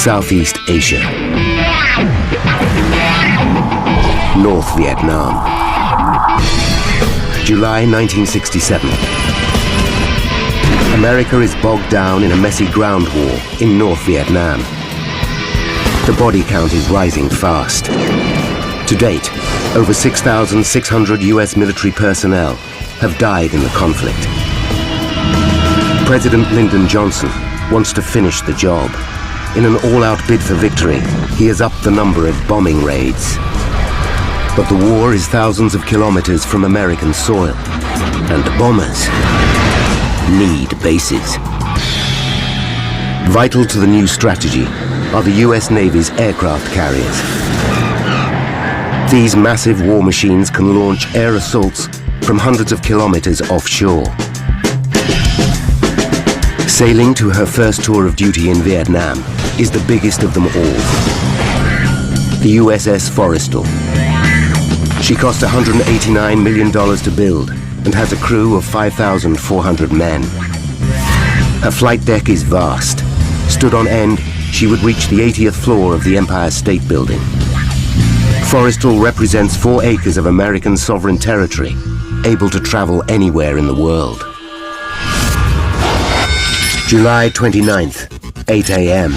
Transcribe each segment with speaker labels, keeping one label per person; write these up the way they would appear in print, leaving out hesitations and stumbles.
Speaker 1: Southeast Asia, North Vietnam, July 1967. America is bogged down in a messy ground war in North Vietnam. The body count is rising fast. To date, over 6,600 US military personnel have died in the conflict. President Lyndon Johnson wants to finish the job. In an all-out bid for victory, he has upped the number of bombing raids. But the war is thousands of kilometers from American soil, and bombers need bases. Vital to the new strategy are the US Navy's aircraft carriers. These massive war machines can launch air assaults from hundreds of kilometers offshore. Sailing to her first tour of duty in Vietnam is the biggest of them all. The USS Forrestal. She cost $189 million to build and has a crew of 5,400 men. Her flight deck is vast. Stood on end, she would reach the 80th floor of the Empire State Building. Forrestal represents 4 acres of American sovereign territory, able to travel anywhere in the world. July 29th, 8 a.m.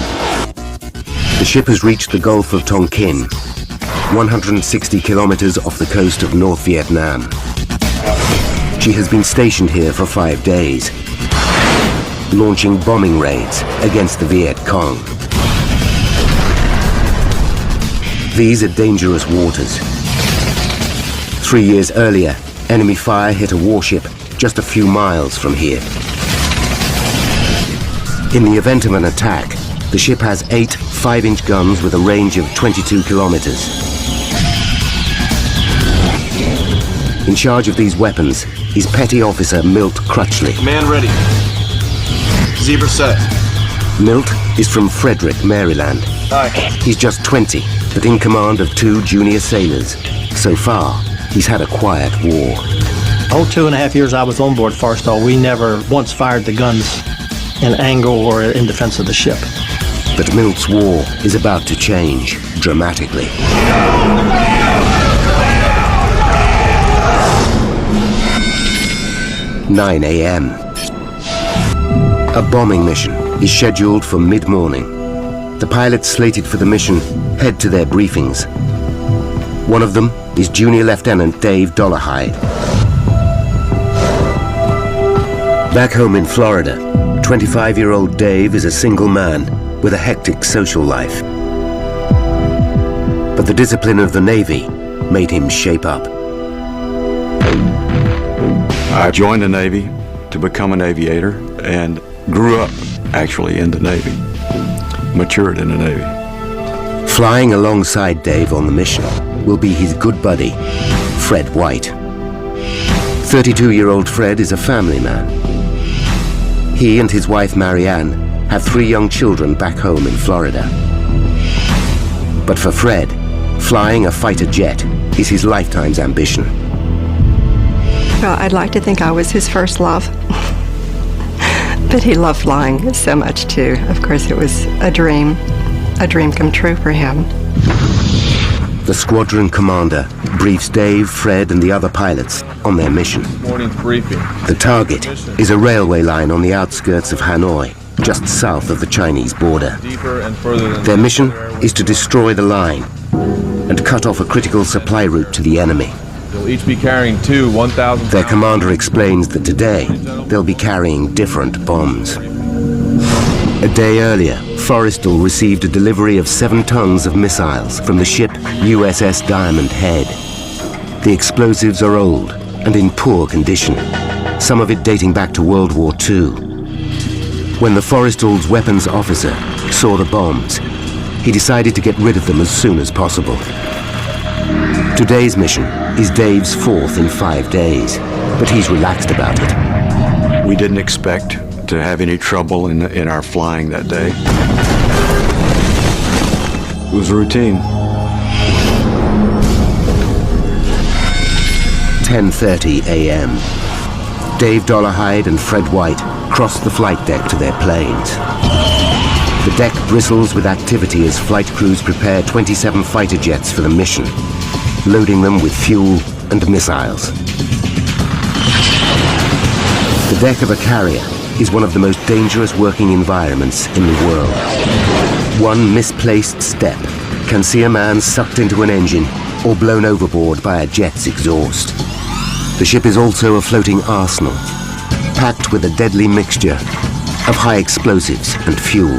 Speaker 1: The ship has reached the Gulf of Tonkin, 160 kilometers off the coast of North Vietnam. She has been stationed here for 5 days, launching bombing raids against the Viet Cong. These are dangerous waters. 3 years earlier, enemy fire hit a warship just a few miles from here. In the event of an attack, the ship has 8 5-inch guns with a range of 22 kilometers. In charge of these weapons is Petty Officer Milt Crutchley.
Speaker 2: Man ready. Zebra set.
Speaker 1: Milt is from Frederick, Maryland.
Speaker 2: Aye.
Speaker 1: He's just 20, but in command of 2 junior sailors. So far, he's had a quiet war.
Speaker 3: Whole 2.5 years I was on board Forrestal, we never once fired the guns in anger or in defense of the ship.
Speaker 1: But Milt's war is about to change dramatically. "9 a.m. A bombing mission is scheduled for mid-morning. The pilots slated for the mission head to their briefings. One of them is Junior Lieutenant Dave Dollarhide. Back home in Florida, 25-year-old Dave is a single man with a hectic social life. But the discipline of the Navy made him shape up.
Speaker 4: I joined the Navy to become an aviator and grew up actually in the Navy, matured in the Navy.
Speaker 1: Flying alongside Dave on the mission will be his good buddy, Fred White. 32-year-old Fred is a family man. He and his wife Marianne have 3 young children back home in Florida. But for Fred, flying a fighter jet is his lifetime's ambition.
Speaker 5: Well, I'd like to think I was his first love. But he loved flying so much too. Of course, it was a dream come true for him.
Speaker 1: The squadron commander briefs Dave, Fred, and the other pilots on their mission.
Speaker 2: Morning's briefing.
Speaker 1: The target is a railway line on the outskirts of Hanoi, just south of the Chinese border.
Speaker 2: Deeper and further than
Speaker 1: Their mission is to destroy the line and cut off a critical supply route to the enemy.
Speaker 2: They'll each be carrying 2 1,000.
Speaker 1: Their commander explains that today they'll be carrying different bombs. A day earlier, Forrestal received a delivery of 7 tons of missiles from the ship USS Diamond Head. The explosives are old and in poor condition, some of it dating back to World War II. When the Forrestal's weapons officer saw the bombs, he decided to get rid of them as soon as possible. Today's mission is Dave's 4th in 5 days, but he's relaxed about it.
Speaker 4: We didn't expect to have any trouble in our flying that day. It was routine.
Speaker 1: 10:30 a.m. Dave Dollarhide and Fred White cross the flight deck to their planes. The deck bristles with activity as flight crews prepare 27 fighter jets for the mission, loading them with fuel and missiles. The deck of a carrier is one of the most dangerous working environments in the world. One misplaced step can see a man sucked into an engine or blown overboard by a jet's exhaust. The ship is also a floating arsenal, packed with a deadly mixture of high explosives and fuel.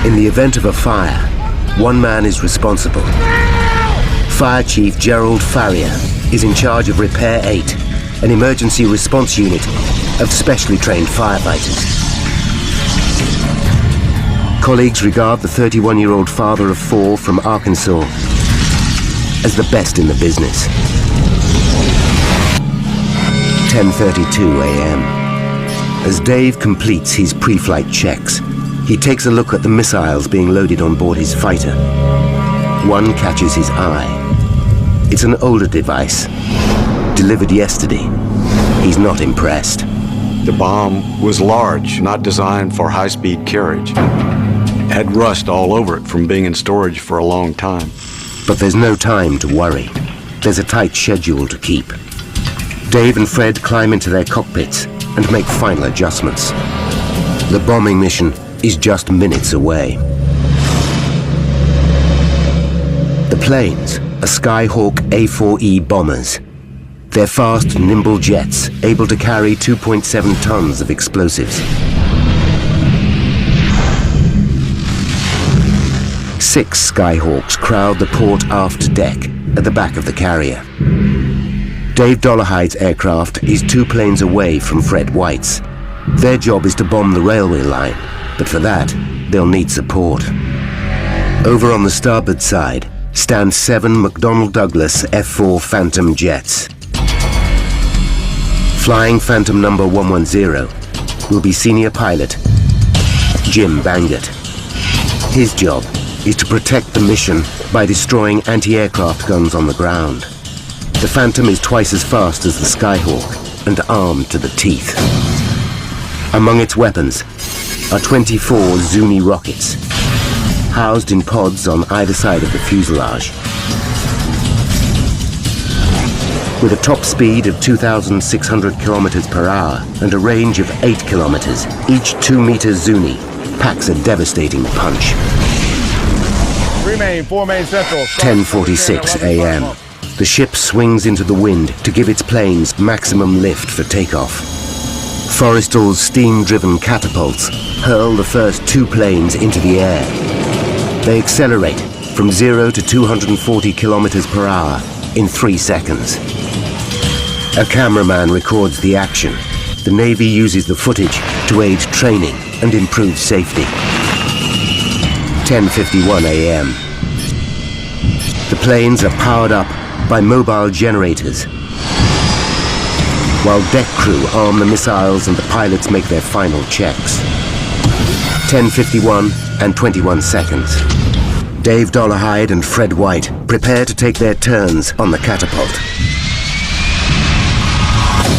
Speaker 1: In the event of a fire, one man is responsible. Fire Chief Gerald Farrier is in charge of Repair 8, an emergency response unit of specially trained firefighters. Colleagues regard the 31-year-old father of 4 from Arkansas as the best in the business. 10:32 a.m. As Dave completes his pre-flight checks, he takes a look at the missiles being loaded on board his fighter. One catches his eye. It's an older device, delivered yesterday. He's not impressed.
Speaker 4: The bomb was large, not designed for high-speed carriage. Had rust all over it from being in storage for a long time.
Speaker 1: But there's no time to worry. There's a tight schedule to keep. Dave and Fred climb into their cockpits and make final adjustments. The bombing mission is just minutes away. The planes are Skyhawk A4E bombers. They're fast, nimble jets, able to carry 2.7 tons of explosives. 6 Skyhawks crowd the port aft deck at the back of the carrier. Dave Dollarhide's aircraft is 2 planes away from Fred White's. Their job is to bomb the railway line, but for that, they'll need support. Over on the starboard side stand 7 McDonnell Douglas F-4 Phantom jets. Flying Phantom number 110 will be senior pilot Jim Bangert. His job is to protect the mission by destroying anti-aircraft guns on the ground. The Phantom is twice as fast as the Skyhawk and armed to the teeth. Among its weapons are 24 Zuni rockets, housed in pods on either side of the fuselage. With a top speed of 2,600 kilometers per hour and a range of 8 kilometers, each 2-meter Zuni packs a devastating punch. 10:46 a.m. The ship swings into the wind to give its planes maximum lift for takeoff. Forrestal's steam-driven catapults hurl the first 2 planes into the air. They accelerate from 0 to 240 kilometers per hour in 3 seconds. A cameraman records the action. The Navy uses the footage to aid training and improve safety. 10:51 a.m. The planes are powered up by mobile generators, while deck crew arm the missiles and the pilots make their final checks. 10:51 and 21 seconds. Dave Dollarhide and Fred White prepare to take their turns on the catapult.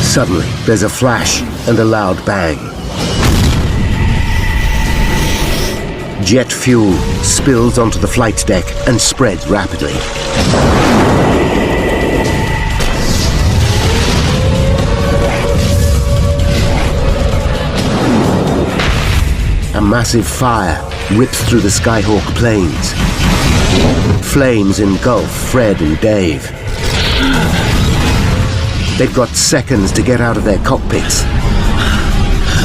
Speaker 1: Suddenly, there's a flash and a loud bang. Jet fuel spills onto the flight deck and spreads rapidly. A massive fire rips through the Skyhawk planes. Flames engulf Fred and Dave. They've got seconds to get out of their cockpits,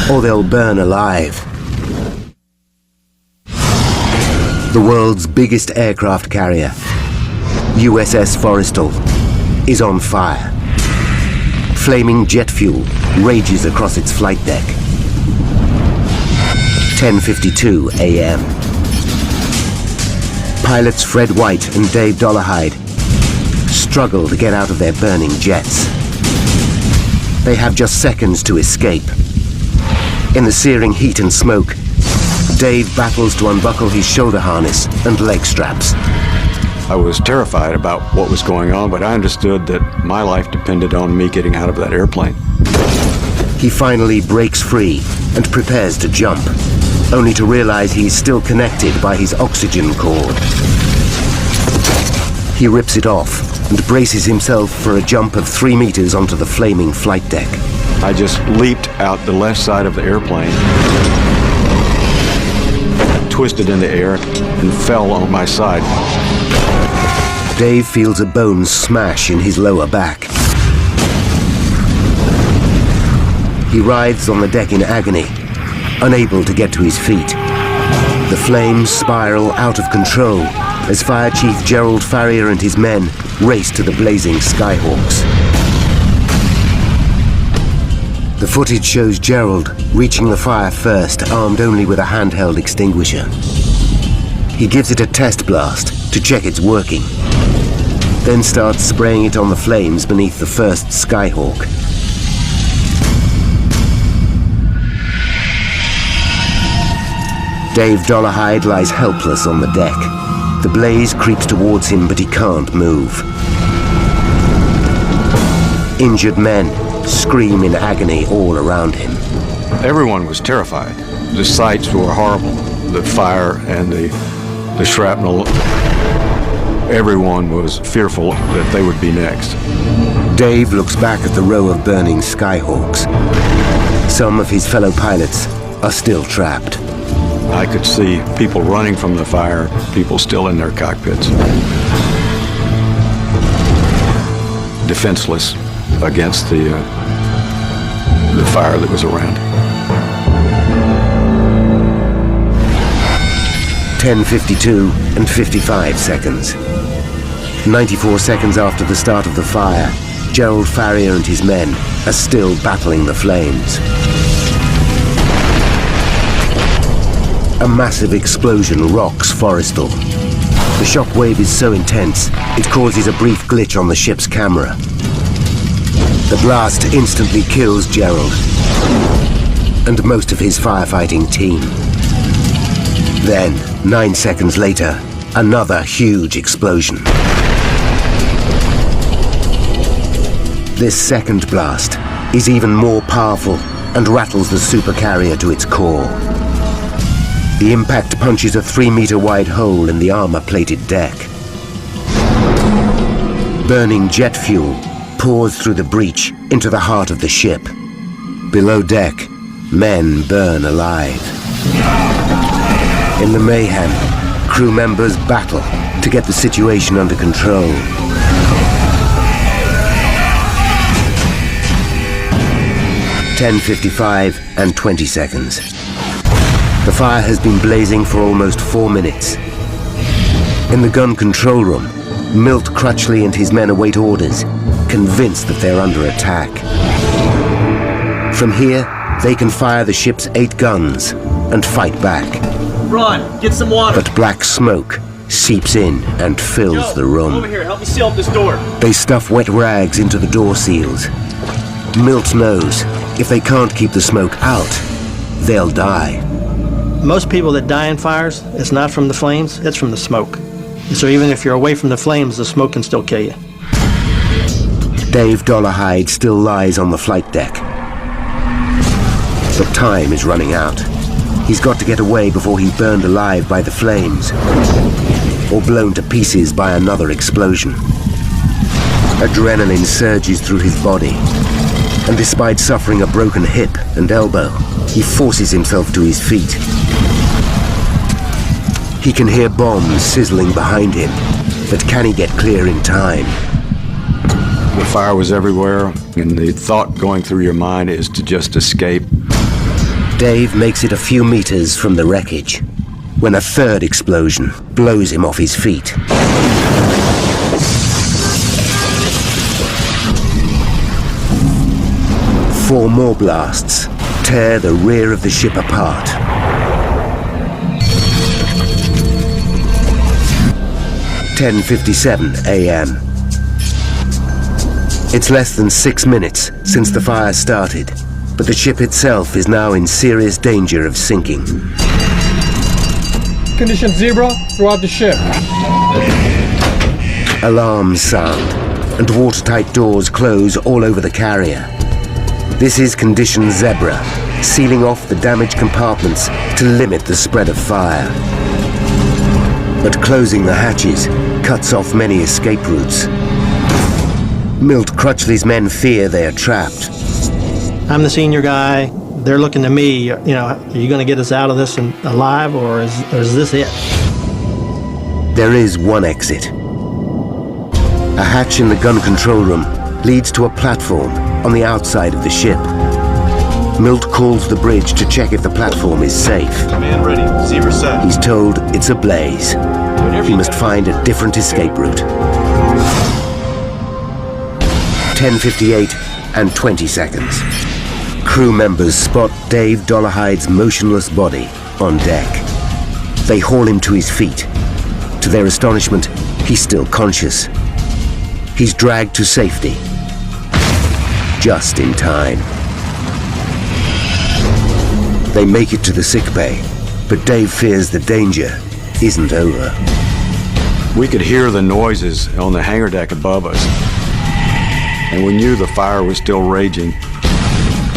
Speaker 1: or they'll burn alive. The world's biggest aircraft carrier, USS Forrestal, is on fire. Flaming jet fuel rages across its flight deck. 10:52 a.m. Pilots Fred White and Dave Dollarhide struggle to get out of their burning jets. They have just seconds to escape. In the searing heat and smoke, Dave battles to unbuckle his shoulder harness and leg straps.
Speaker 4: I was terrified about what was going on, but I understood that my life depended on me getting out of that airplane.
Speaker 1: He finally breaks free and prepares to jump. only to realize he's still connected by his oxygen cord. He rips it off and braces himself for a jump of 3 meters onto the flaming flight deck.
Speaker 4: I just leaped out the left side of the airplane, twisted in the air, and fell on my side.
Speaker 1: Dave feels a bone smash in his lower back. He writhes on the deck in agony, unable to get to his feet. The flames spiral out of control as Fire Chief Gerald Farrier and his men race to the blazing Skyhawks. The footage shows Gerald reaching the fire first, armed only with a handheld extinguisher. He gives it a test blast to check it's working, then starts spraying it on the flames beneath the first Skyhawk. Dave Dollarhide lies helpless on the deck. The blaze creeps towards him, but he can't move. Injured men scream in agony all around him.
Speaker 4: Everyone was terrified. The sights were horrible. The fire and the shrapnel. Everyone was fearful that they would be next.
Speaker 1: Dave looks back at the row of burning Skyhawks. Some of his fellow pilots are still trapped.
Speaker 4: I could see people running from the fire, people still in their cockpits, defenseless against the fire that was around.
Speaker 1: 10:52 and 55 seconds. 94 seconds after the start of the fire, Gerald Farrier and his men are still battling the flames. A massive explosion rocks Forrestal. The shockwave is so intense, it causes a brief glitch on the ship's camera. The blast instantly kills Gerald and most of his firefighting team. Then, 9 seconds later, another huge explosion. This second blast is even more powerful and rattles the supercarrier to its core. The impact punches a 3-meter-wide hole in the armor-plated deck. Burning jet fuel pours through the breach into the heart of the ship. Below deck, men burn alive. In the mayhem, crew members battle to get the situation under control. (10:55 and 20 seconds). The fire has been blazing for almost 4 minutes. In the gun control room, Milt Crutchley and his men await orders, convinced that they're under attack. From here, they can fire the ship's 8 guns and fight back.
Speaker 6: Run! Get some water!
Speaker 1: But black smoke seeps in and fills
Speaker 6: Joe,
Speaker 1: the room.
Speaker 6: over here, help me seal up this door.
Speaker 1: They stuff wet rags into the door seals. Milt knows if they can't keep the smoke out, they'll die.
Speaker 3: Most people that die in fires, it's not from the flames, it's from the smoke. So even if you're away from the flames, the smoke can still kill you.
Speaker 1: Dave Dollarhide still lies on the flight deck. But time is running out. He's got to get away before he's burned alive by the flames, or blown to pieces by another explosion. Adrenaline surges through his body, and despite suffering a broken hip and elbow, he forces himself to his feet. He can hear bombs sizzling behind him, but can he get clear in time?
Speaker 4: The fire was everywhere, and the thought going through your mind is to just escape.
Speaker 1: Dave makes it a few meters from the wreckage, when a third explosion blows him off his feet. Four more blasts tear the rear of the ship apart. (10:57 a.m.) It's less than 6 minutes since the fire started, but the ship itself is now in serious danger of sinking.
Speaker 7: Condition zebra throughout the ship.
Speaker 1: Alarms sound, and watertight doors close all over the carrier. This is Condition Zebra, sealing off the damaged compartments to limit the spread of fire. But closing the hatches cuts off many escape routes. Milt Crutchley's men fear they are trapped.
Speaker 3: I'm the senior guy. They're looking to me, are you going to get us out of this alive, or is this it?
Speaker 1: There is one exit. A hatch in the gun control room leads to a platform on the outside of the ship. Milt calls the bridge to check if the platform is safe.
Speaker 2: Command ready. Zebra set.
Speaker 1: He's told it's ablaze. He must find a different escape route. 10:58 and 20 seconds. Crew members spot Dave Dollarhide's motionless body on deck. They haul him to his feet. To their astonishment, he's still conscious. He's dragged to safety. Just in time. They make it to the sickbay, but Dave fears the danger isn't over.
Speaker 4: We could hear the noises on the hangar deck above us, and we knew the fire was still raging.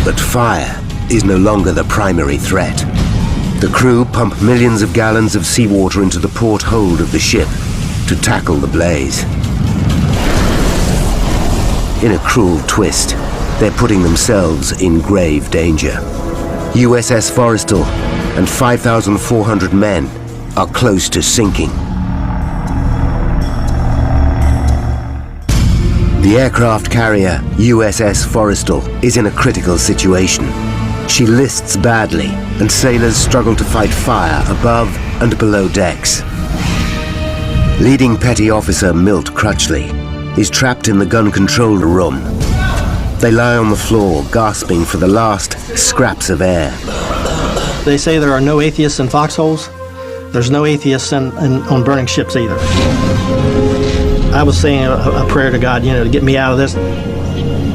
Speaker 1: But fire is no longer the primary threat. The crew pump millions of gallons of seawater into the port hold of the ship to tackle the blaze. In a cruel twist, they're putting themselves in grave danger. USS Forrestal and 5,400 men are close to sinking. The aircraft carrier USS Forrestal is in a critical situation. She lists badly, and sailors struggle to fight fire above and below decks. Leading Petty Officer Milt Crutchley is trapped in the gun control room. They lie on the floor, gasping for the last scraps of air.
Speaker 3: They say there are no atheists in foxholes. There's no atheists on burning ships either. I was saying a prayer to God, to get me out of this.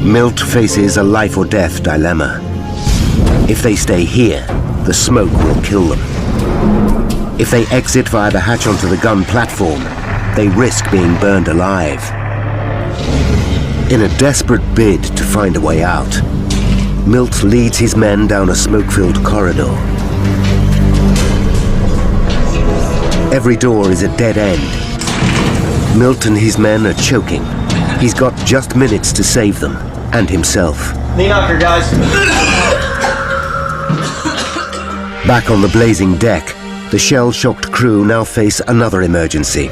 Speaker 1: Milt faces a life or death dilemma. If they stay here, the smoke will kill them. If they exit via the hatch onto the gun platform, they risk being burned alive. In a desperate bid to find a way out, Milt leads his men down a smoke-filled corridor. Every door is a dead end. Milt and his men are choking. He's got just minutes to save them, and himself.
Speaker 6: Knee knocker, guys.
Speaker 1: Back on the blazing deck, the shell-shocked crew now face another emergency.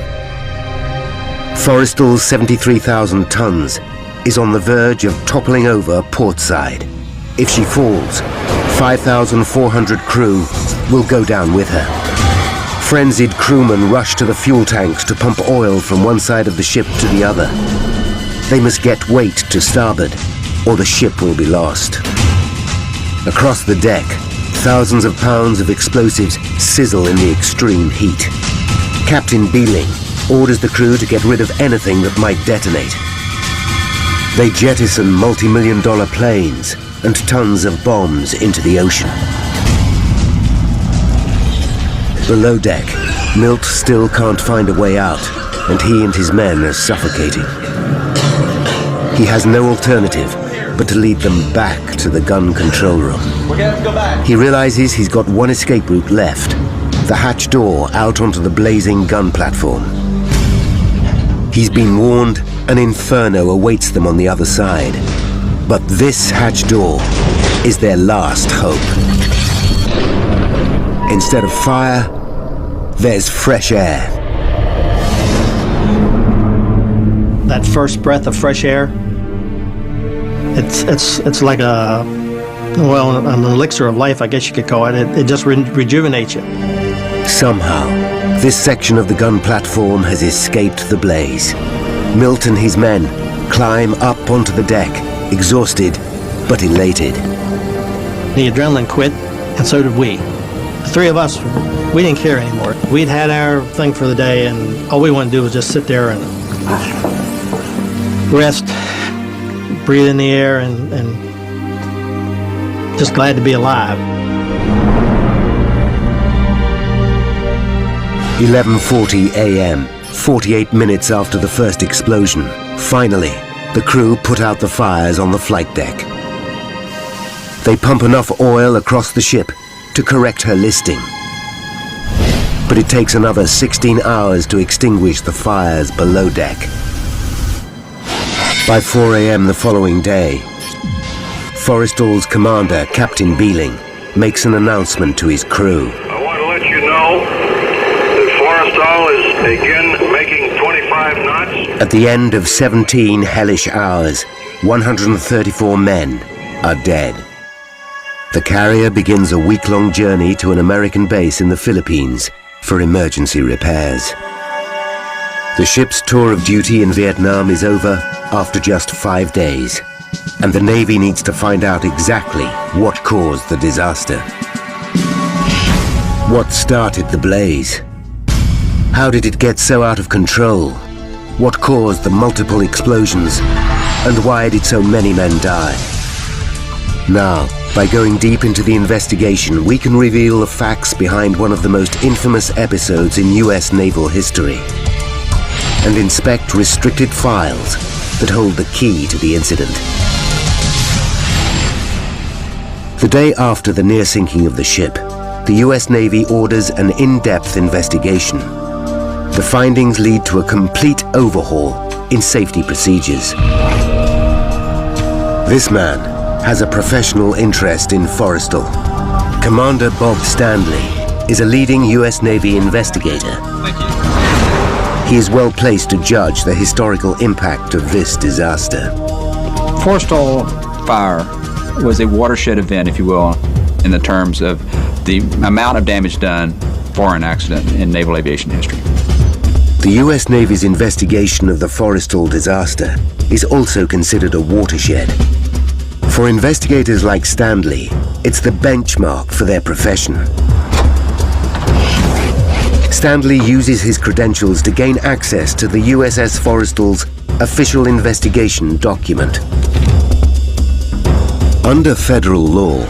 Speaker 1: Forrestal's 73,000 tons is on the verge of toppling over portside. If she falls, 5,400 crew will go down with her. Frenzied crewmen rush to the fuel tanks to pump oil from one side of the ship to the other. They must get weight to starboard, or the ship will be lost. Across the deck, thousands of pounds of explosives sizzle in the extreme heat. Captain Beeling orders the crew to get rid of anything that might detonate. They jettison multi-million-dollar planes and tons of bombs into the ocean. Below deck, Milt still can't find a way out, and he and his men are suffocating. He has no alternative but to lead them back to the gun control room.
Speaker 6: We're gonna have to go back.
Speaker 1: He realizes he's got one escape route left, the hatch door out onto the blazing gun platform. He's been warned an inferno awaits them on the other side, but this hatch door is their last hope. Instead of fire, there's fresh air.
Speaker 3: That first breath of fresh air, it's like an elixir of life, I guess you could call it. It just rejuvenates you.
Speaker 1: Somehow, this section of the gun platform has escaped the blaze. Milt and his men climb up onto the deck, exhausted but elated.
Speaker 3: The adrenaline quit, and so did we. The three of us, we didn't care anymore. We'd had our thing for the day, and all we wanted to do was just sit there and rest, breathe in the air, and just glad to be alive.
Speaker 1: 11:40 a.m., 48 minutes after the first explosion. Finally, the crew put out the fires on the flight deck. They pump enough oil across the ship to correct her listing. But it takes another 16 hours to extinguish the fires below deck. By 4 a.m. the following day, Forrestal's commander, Captain Beeling, makes an announcement to his crew.
Speaker 8: I want to let you know that Forrestal is again making 25 knots.
Speaker 1: At the end of 17 hellish hours, 134 men are dead. The carrier begins a week-long journey to an American base in the Philippines for emergency repairs. The ship's tour of duty in Vietnam is over after just 5 days, and the Navy needs to find out exactly what caused the disaster. What started the blaze? How did it get so out of control? What caused the multiple explosions? And why did so many men die? Now, by going deep into the investigation, we can reveal the facts behind one of the most infamous episodes in US naval history, and inspect restricted files that hold the key to the incident. The day after the near sinking of the ship, the US Navy orders an in-depth investigation. The findings lead to a complete overhaul in safety procedures. This man has a professional interest in Forrestal. Commander Bob Stanley is a leading US Navy investigator.
Speaker 6: Thank you.
Speaker 1: He is well placed to judge the historical impact of this disaster.
Speaker 9: Forrestal fire was a watershed event, if you will, in the terms of the amount of damage done for an accident in naval aviation history.
Speaker 1: The US Navy's investigation of the Forrestal disaster is also considered a watershed. For investigators like Stanley, it's the benchmark for their profession. Stanley uses his credentials to gain access to the USS Forrestal's official investigation document. Under federal law,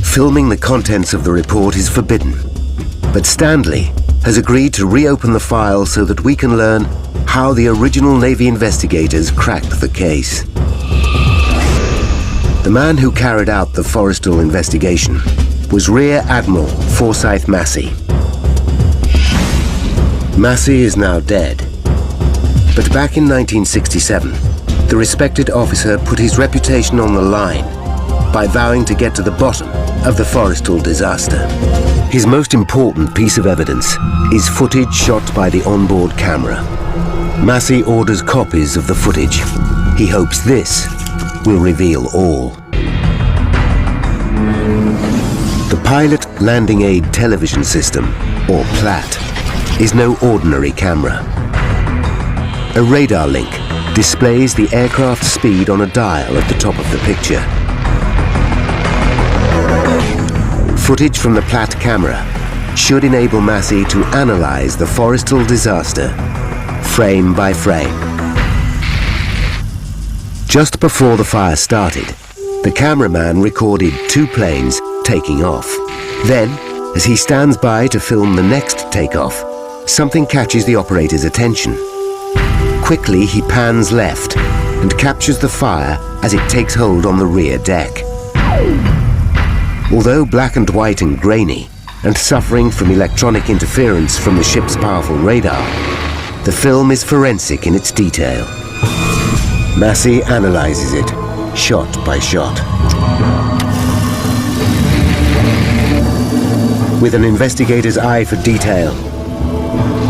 Speaker 1: filming the contents of the report is forbidden, but Stanley has agreed to reopen the file so that we can learn how the original Navy investigators cracked the case. The man who carried out the Forrestal investigation was Rear Admiral Forsyth Massey. Massey is now dead, but back in 1967, the respected officer put his reputation on the line by vowing to get to the bottom of the Forrestal disaster. His most important piece of evidence is footage shot by the onboard camera. Massey orders copies of the footage. He hopes this will reveal all. The Pilot Landing Aid Television System, or PLAT, is no ordinary camera. A radar link displays the aircraft's speed on a dial at the top of the picture. Footage from the PLAT camera should enable Massey to analyze the Forrestal disaster frame by frame. Just before the fire started, the cameraman recorded 2 planes taking off. Then, as he stands by to film the next takeoff, something catches the operator's attention. Quickly, he pans left and captures the fire as it takes hold on the rear deck. Although black and white and grainy, and suffering from electronic interference from the ship's powerful radar, the film is forensic in its detail. Massey analyzes it, shot by shot. With an investigator's eye for detail,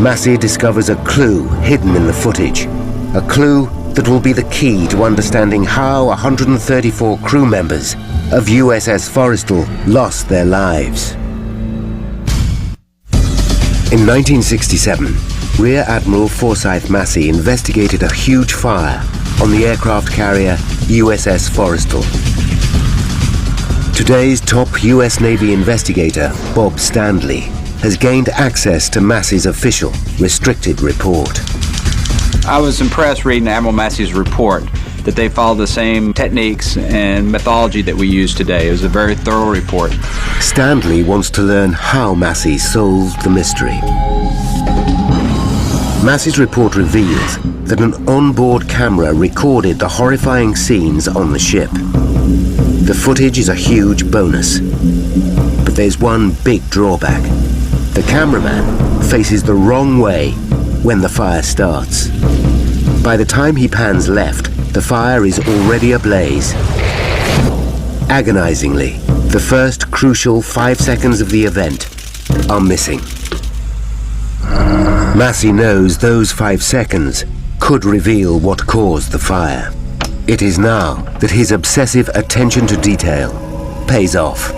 Speaker 1: Massey discovers a clue hidden in the footage, a clue that will be the key to understanding how 134 crew members of USS Forrestal lost their lives. In 1967, Rear Admiral Forsyth Massey investigated a huge fire on the aircraft carrier USS Forrestal. Today's top US Navy investigator, Bob Stanley, has gained access to Massey's official restricted report.
Speaker 9: I was impressed reading Admiral Massey's report that they follow the same techniques and methodology that we use today. It was a very thorough report.
Speaker 1: Stanley wants to learn how Massey solved the mystery. Massey's report reveals that an onboard camera recorded the horrifying scenes on the ship. The footage is a huge bonus. But there's one big drawback. The cameraman faces the wrong way when the fire starts. By the time he pans left, the fire is already ablaze. Agonizingly, the first crucial 5 seconds of the event are missing. Massey knows those 5 seconds could reveal what caused the fire. It is now that his obsessive attention to detail pays off.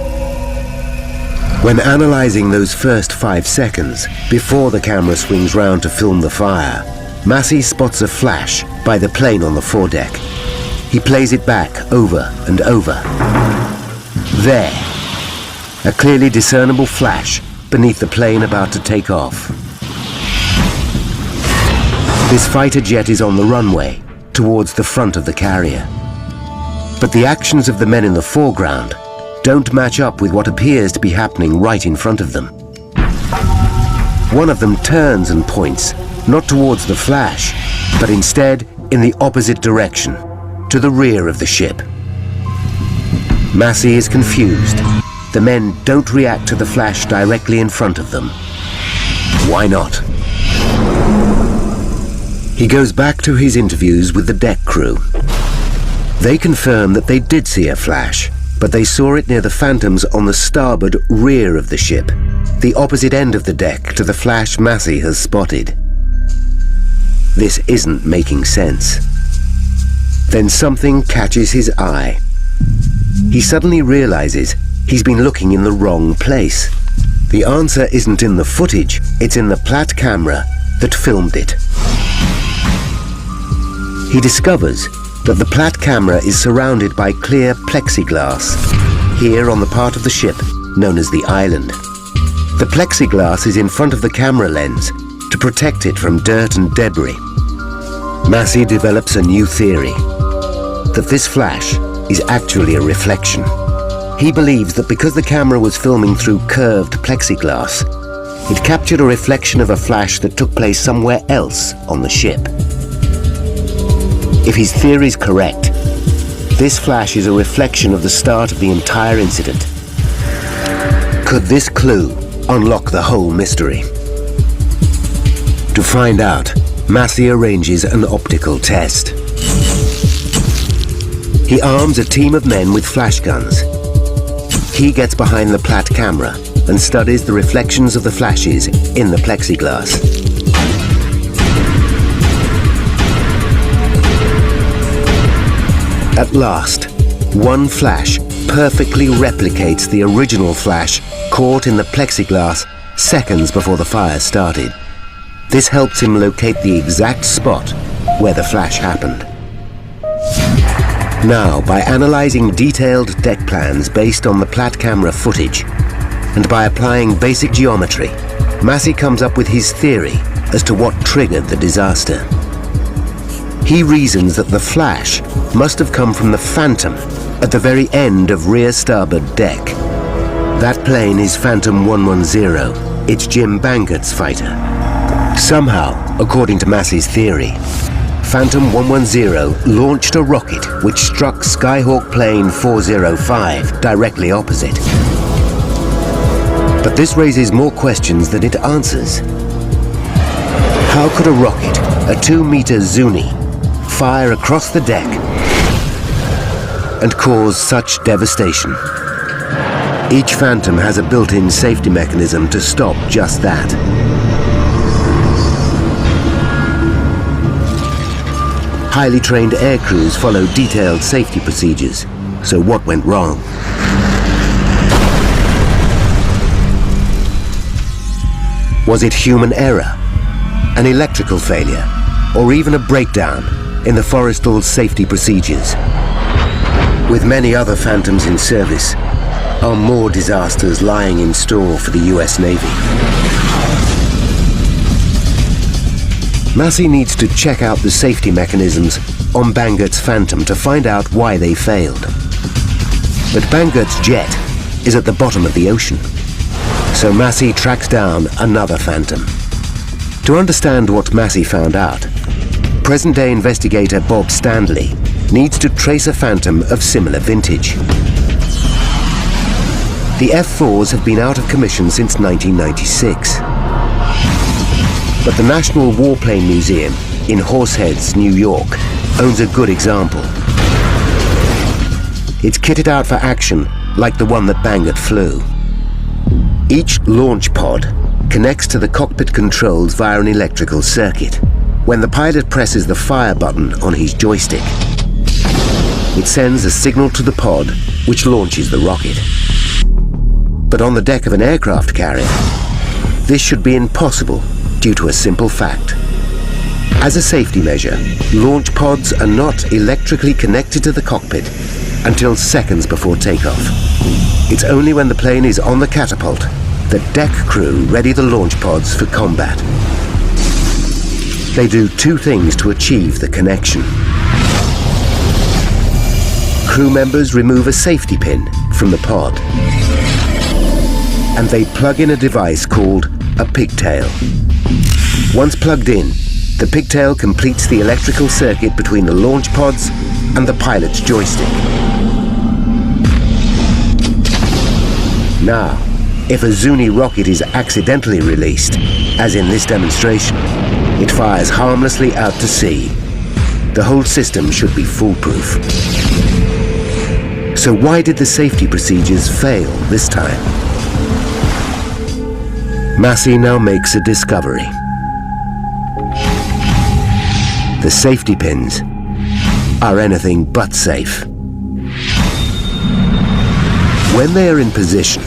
Speaker 1: When analyzing those first 5 seconds, before the camera swings round to film the fire, Massey spots a flash by the plane on the foredeck. He plays it back over and over. There, a clearly discernible flash beneath the plane about to take off. This fighter jet is on the runway, towards the front of the carrier. But the actions of the men in the foreground don't match up with what appears to be happening right in front of them. One of them turns and points, not towards the flash, but instead in the opposite direction, to the rear of the ship. Massey is confused. The men don't react to the flash directly in front of them. Why not? He goes back to his interviews with the deck crew. They confirm that they did see a flash, but they saw it near the phantoms on the starboard rear of the ship, the opposite end of the deck to the flash Massey has spotted. This isn't making sense. Then something catches his eye. He suddenly realizes he's been looking in the wrong place. The answer isn't in the footage, it's in the Platt camera that filmed it. He discovers that the Platt camera is surrounded by clear plexiglass, here on the part of the ship known as the island. The plexiglass is in front of the camera lens to protect it from dirt and debris. Massey develops a new theory, that this flash is actually a reflection. He believes that because the camera was filming through curved plexiglass, it captured a reflection of a flash that took place somewhere else on the ship. If his theory is correct, this flash is a reflection of the start of the entire incident. Could this clue unlock the whole mystery? To find out, Massey arranges an optical test. He arms a team of men with flash guns. He gets behind the Platt camera and studies the reflections of the flashes in the plexiglass. At last, one flash perfectly replicates the original flash caught in the plexiglass seconds before the fire started. This helps him locate the exact spot where the flash happened. Now, by analyzing detailed deck plans based on the Platt camera footage, and by applying basic geometry, Massey comes up with his theory as to what triggered the disaster. He reasons that the flash must have come from the Phantom at the very end of rear starboard deck. That plane is Phantom 110. It's Jim Bangert's fighter. Somehow, according to Massey's theory, Phantom 110 launched a rocket which struck Skyhawk plane 405 directly opposite. But this raises more questions than it answers. How could a rocket, a 2-meter Zuni, fire across the deck and cause such devastation? Each Phantom has a built-in safety mechanism to stop just that. Highly trained air crews follow detailed safety procedures. So what went wrong? Was it human error, an electrical failure, or even a breakdown in the Forrestal's safety procedures? With many other Phantoms in service, are more disasters lying in store for the US Navy? Massey needs to check out the safety mechanisms on Bangert's Phantom to find out why they failed. But Bangert's jet is at the bottom of the ocean, so Massey tracks down another Phantom. To understand what Massey found out, present-day investigator Bob Stanley needs to trace a Phantom of similar vintage. The F-4s have been out of commission since 1996. But the National Warplane Museum in Horseheads, New York, owns a good example. It's kitted out for action like the one that Bangert flew. Each launch pod connects to the cockpit controls via an electrical circuit. When the pilot presses the fire button on his joystick, it sends a signal to the pod which launches the rocket. But on the deck of an aircraft carrier, this should be impossible due to a simple fact. As a safety measure, launch pods are not electrically connected to the cockpit until seconds before takeoff. It's only when the plane is on the catapult that deck crew ready the launch pods for combat. They do two things to achieve the connection. Crew members remove a safety pin from the pod, and they plug in a device called a pigtail. Once plugged in, the pigtail completes the electrical circuit between the launch pods and the pilot's joystick. Now, if a Zuni rocket is accidentally released, as in this demonstration, it fires harmlessly out to sea. The whole system should be foolproof. So why did the safety procedures fail this time? Massey now makes a discovery. The safety pins are anything but safe. When they are in position,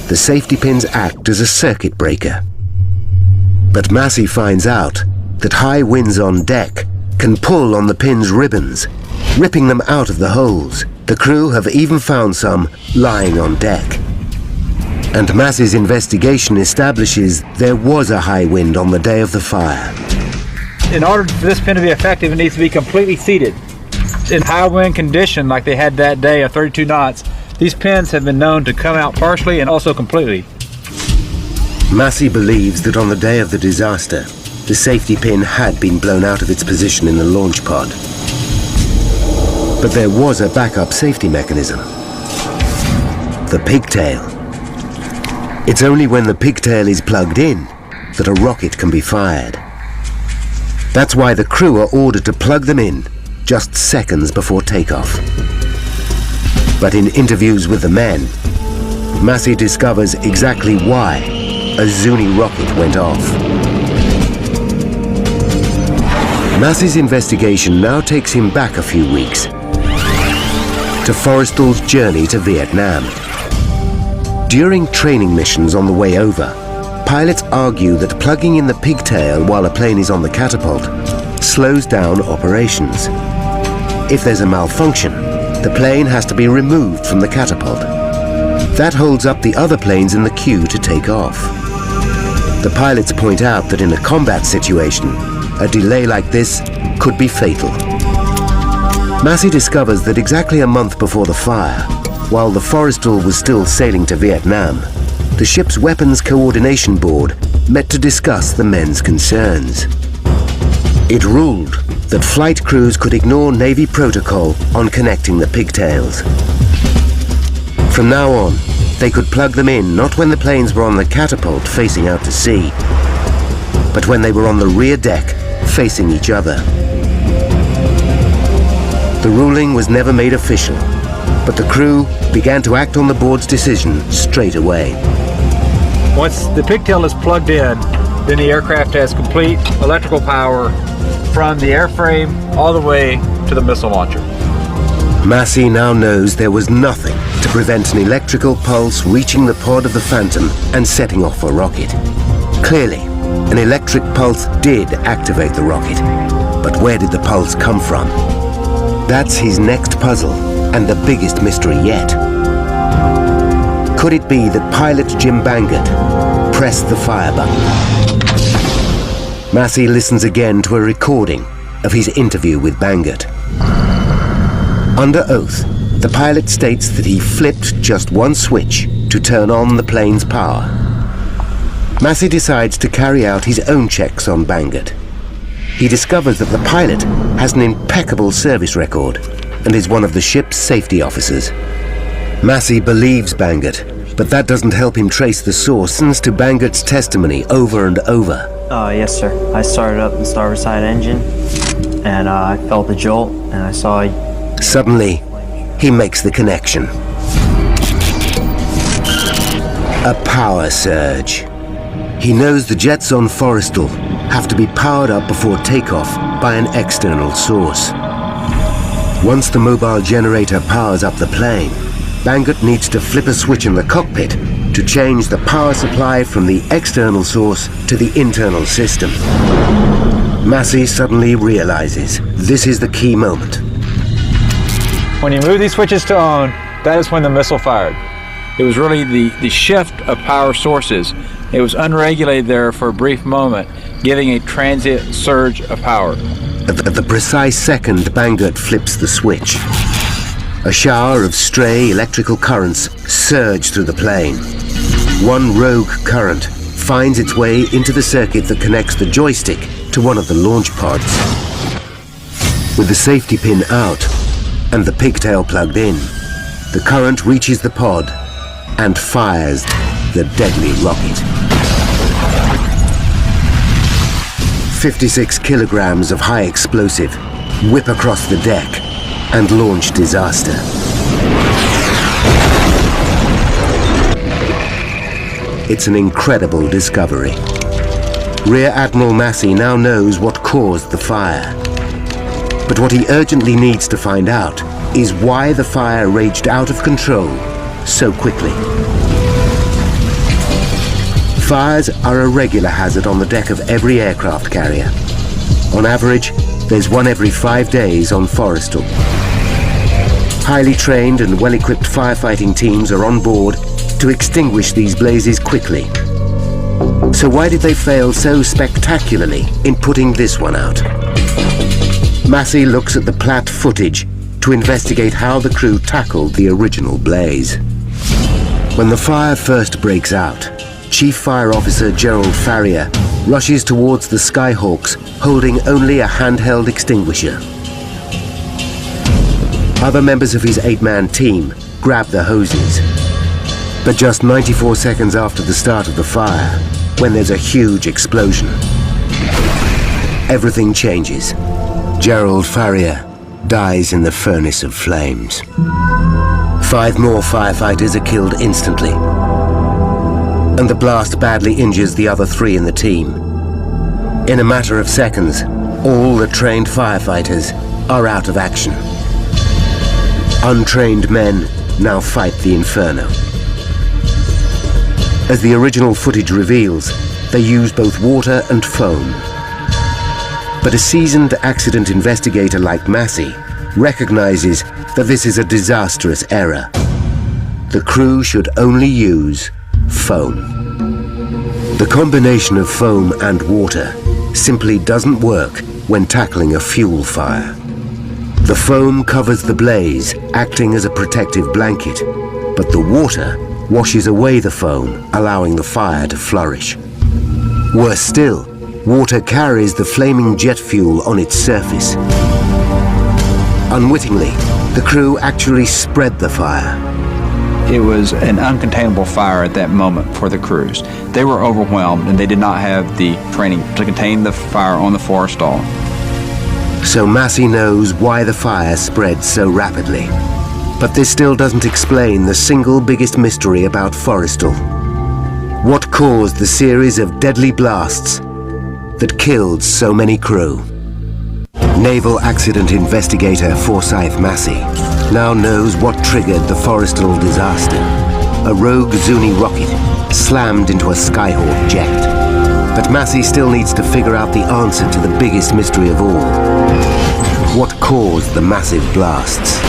Speaker 1: the safety pins act as a circuit breaker. But Massey finds out that high winds on deck can pull on the pins' ribbons, ripping them out of the holes. The crew have even found some lying on deck. And Massey's investigation establishes there was a high wind on the day of the fire.
Speaker 10: In order for this pin to be effective, it needs to be completely seated. In high wind condition like they had that day of 32 knots, these pins have been known to come out partially and also completely.
Speaker 1: Massey believes that on the day of the disaster, the safety pin had been blown out of its position in the launch pod. But there was a backup safety mechanism. The pigtail. It's only when the pigtail is plugged in that a rocket can be fired. That's why the crew are ordered to plug them in just seconds before takeoff. But in interviews with the men, Massey discovers exactly why a Zuni rocket went off. Massey's investigation now takes him back a few weeks to Forrestal's journey to Vietnam. During training missions on the way over, pilots argue that plugging in the pigtail while a plane is on the catapult slows down operations. If there's a malfunction, the plane has to be removed from the catapult. That holds up the other planes in the queue to take off. The pilots point out that in a combat situation, a delay like this could be fatal. Massey discovers that exactly a month before the fire, while the Forrestal was still sailing to Vietnam, the ship's Weapons Coordination Board met to discuss the men's concerns. It ruled that flight crews could ignore Navy protocol on connecting the pigtails. From now on, they could plug them in not when the planes were on the catapult facing out to sea, but when they were on the rear deck facing each other. The ruling was never made official, but the crew began to act on the board's decision straight away.
Speaker 10: Once the pigtail is plugged in, then the aircraft has complete electrical power from the airframe all the way to the missile launcher.
Speaker 1: Massey now knows there was nothing to prevent an electrical pulse reaching the pod of the Phantom and setting off a rocket. Clearly, an electric pulse did activate the rocket, but where did the pulse come from? That's his next puzzle, and the biggest mystery yet. Could it be that pilot Jim Bangert pressed the fire button? Massey listens again to a recording of his interview with Bangert. Under oath, the pilot states that he flipped just one switch to turn on the plane's power. Massey decides to carry out his own checks on Bangert. He discovers that the pilot has an impeccable service record and is one of the ship's safety officers. Massey believes Bangert But that doesn't help him trace the source. Listens to Bangert's testimony over and over.
Speaker 6: Yes, sir. I started up the starboard side engine, and I felt the jolt, and I saw.
Speaker 1: Suddenly, he makes the connection. A power surge. He knows the jets on Forrestal have to be powered up before takeoff by an external source. Once the mobile generator powers up the plane, Bangert needs to flip a switch in the cockpit to change the power supply from the external source to the internal system. Massey suddenly realizes this is the key moment.
Speaker 10: When you move these switches to on, that is when the missile fired. It was really the shift of power sources. It was unregulated there for a brief moment, giving a transient surge of power.
Speaker 1: At the precise second Bangert flips the switch, a shower of stray electrical currents surge through the plane. One rogue current finds its way into the circuit that connects the joystick to one of the launch pods. With the safety pin out and the pigtail plugged in, the current reaches the pod and fires the deadly rocket. 56 kilograms of high explosive whip across the deck and launch disaster. It's an incredible discovery. Rear Admiral Massey now knows what caused the fire. But what he urgently needs to find out is why the fire raged out of control so quickly. Fires are a regular hazard on the deck of every aircraft carrier. On average, there's one every 5 days on Forrestal. Highly trained and well-equipped firefighting teams are on board to extinguish these blazes quickly. So why did they fail so spectacularly in putting this one out? Massey looks at the Platt footage to investigate how the crew tackled the original blaze. When the fire first breaks out, Chief Fire Officer Gerald Farrier rushes towards the Skyhawks holding only a handheld extinguisher. Other members of his 8-man team grab the hoses. But just 94 seconds after the start of the fire, when there's a huge explosion, everything changes. Gerald Farrier dies in the furnace of flames. 5 more firefighters are killed instantly, and the blast badly injures the other 3 in the team. In a matter of seconds, all the trained firefighters are out of action. Untrained men now fight the inferno. As the original footage reveals, they use both water and foam. But a seasoned accident investigator like Massey recognizes that this is a disastrous error. The crew should only use foam. The combination of foam and water simply doesn't work when tackling a fuel fire. The foam covers the blaze, acting as a protective blanket, but the water washes away the foam, allowing the fire to flourish. Worse still, water carries the flaming jet fuel on its surface. Unwittingly, the crew actually spread the fire.
Speaker 9: It was an uncontainable fire at that moment for the crews. They were overwhelmed and they did not have the training to contain the fire on the Forrestal.
Speaker 1: So Massey knows why the fire spread so rapidly. But this still doesn't explain the single biggest mystery about Forrestal. What caused the series of deadly blasts that killed so many crew? Naval accident investigator Forsyth Massey now knows what triggered the Forrestal disaster. A rogue Zuni rocket slammed into a Skyhawk jet. But Massey still needs to figure out the answer to the biggest mystery of all. What caused the massive blasts?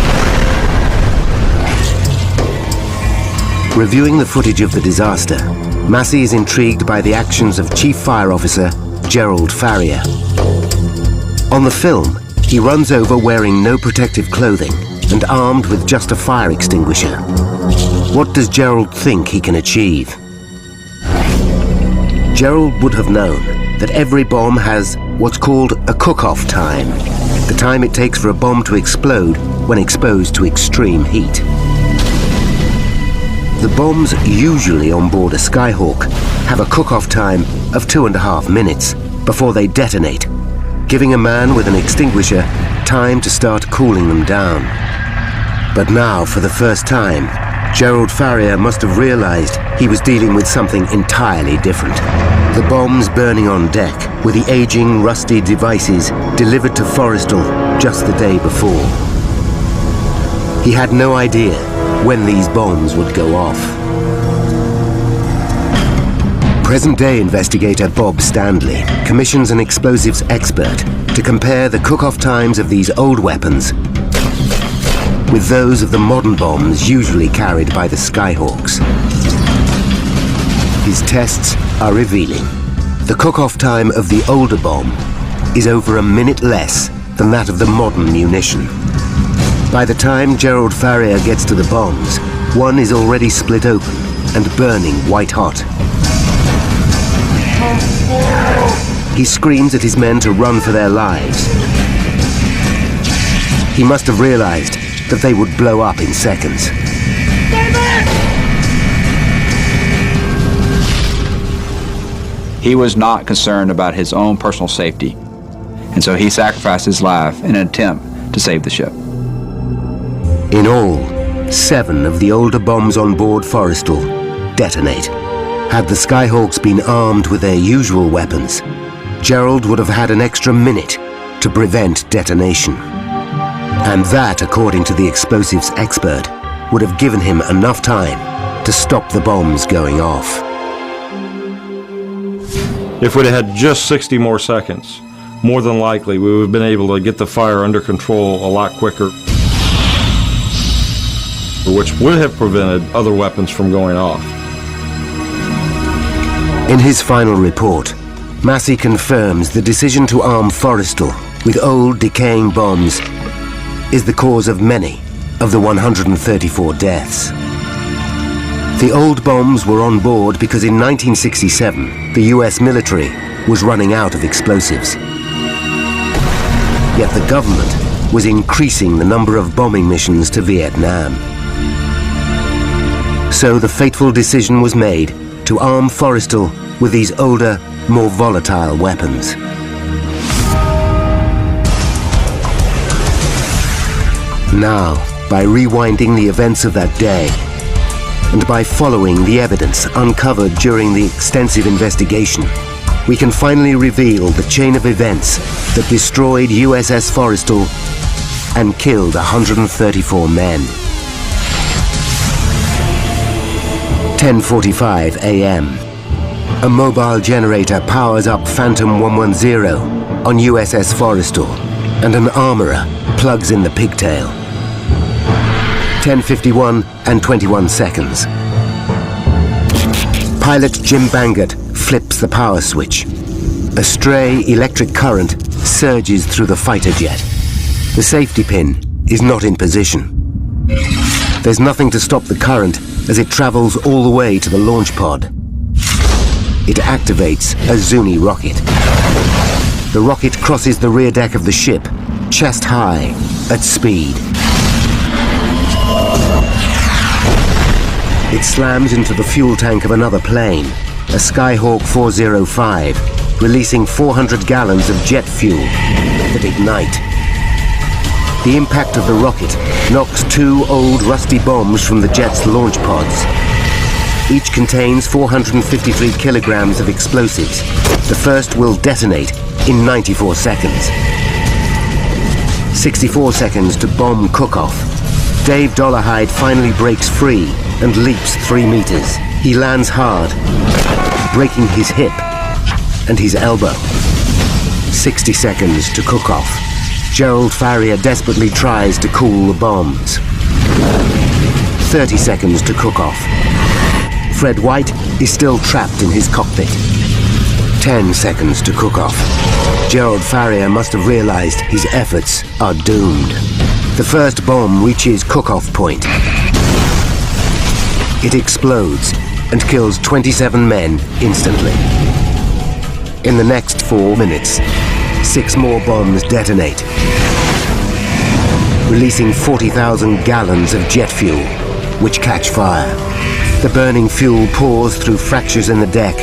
Speaker 1: Reviewing the footage of the disaster, Massey is intrigued by the actions of Chief Fire Officer Gerald Farrier. On the film, he runs over wearing no protective clothing and armed with just a fire extinguisher. What does Gerald think he can achieve? Gerald would have known that every bomb has what's called a cook-off time, the time it takes for a bomb to explode when exposed to extreme heat. The bombs usually on board a Skyhawk have a cook-off time of 2.5 minutes before they detonate, giving a man with an extinguisher time to start cooling them down. But now, for the first time, Gerald Farrier must have realized he was dealing with something entirely different. The bombs burning on deck were the aging, rusty devices delivered to Forrestal just the day before. He had no idea when these bombs would go off. Present-day investigator Bob Standley commissions an explosives expert to compare the cook-off times of these old weapons with those of the modern bombs usually carried by the Skyhawks. His tests are revealing. The cook-off time of the older bomb is over a minute less than that of the modern munition. By the time Gerald Farrier gets to the bombs, one is already split open and burning white hot. He screams at his men to run for their lives. He must have realized that they would blow up in seconds.
Speaker 9: He was not concerned about his own personal safety, and so he sacrificed his life in an attempt to save the ship.
Speaker 1: In all, 7 of the older bombs on board Forrestal detonate. Had the Skyhawks been armed with their usual weapons, Gerald would have had an extra minute to prevent detonation. And that, according to the explosives expert, would have given him enough time to stop the bombs going off.
Speaker 2: If we'd have had just 60 more seconds, more than likely we would have been able to get the fire under control a lot quicker, which would have prevented other weapons from going off.
Speaker 1: In his final report, Massey confirms the decision to arm Forrestal with old, decaying bombs is the cause of many of the 134 deaths. The old bombs were on board because in 1967, the US military was running out of explosives. Yet the government was increasing the number of bombing missions to Vietnam. So the fateful decision was made to arm Forrestal with these older, more volatile weapons. Now, by rewinding the events of that day, and by following the evidence uncovered during the extensive investigation, we can finally reveal the chain of events that destroyed USS Forrestal and killed 134 men. 10:45 a.m. A mobile generator powers up Phantom 110 on USS Forrestal, and an armorer plugs in the pigtail. 10:51 and 21 seconds. Pilot Jim Bangert flips the power switch. A stray electric current surges through the fighter jet. The safety pin is not in position. There's nothing to stop the current as it travels all the way to the launch pod. It activates a Zuni rocket. The rocket crosses the rear deck of the ship, chest high, at speed. It slams into the fuel tank of another plane, a Skyhawk 405, releasing 400 gallons of jet fuel that ignite. The impact of the rocket knocks 2 old rusty bombs from the jet's launch pods. Each contains 453 kilograms of explosives. The first will detonate in 94 seconds. 64 seconds to bomb cook-off. Dave Dollarhide finally breaks free and leaps 3 meters. He lands hard, breaking his hip and his elbow. 60 seconds to cook off. Gerald Farrier desperately tries to cool the bombs. 30 seconds to cook off. Fred White is still trapped in his cockpit. 10 seconds to cook off. Gerald Farrier must have realized his efforts are doomed. The first bomb reaches cook-off point. It explodes and kills 27 men instantly. In the next 4 minutes, 6 more bombs detonate, releasing 40,000 gallons of jet fuel, which catch fire. The burning fuel pours through fractures in the deck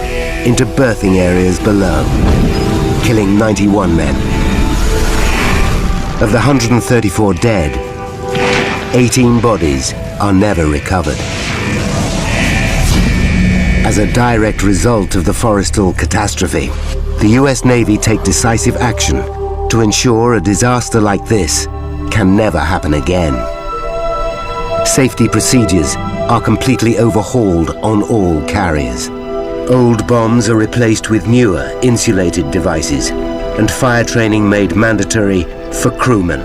Speaker 1: into berthing areas below, killing 91 men. Of the 134 dead, 18 bodies are never recovered. As a direct result of the Forrestal catastrophe, the US Navy take decisive action to ensure a disaster like this can never happen again. Safety procedures are completely overhauled on all carriers. Old bombs are replaced with newer insulated devices, and fire training made mandatory for crewmen.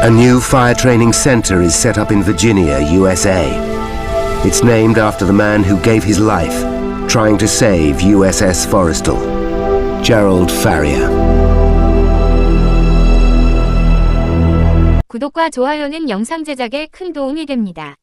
Speaker 1: A new fire training center is set up in Virginia, USA. It's named after the man who gave his life trying to save USS Forrestal, Gerald Farrier.
Speaker 11: 구독과 좋아요는 영상 제작에 큰 도움이 됩니다.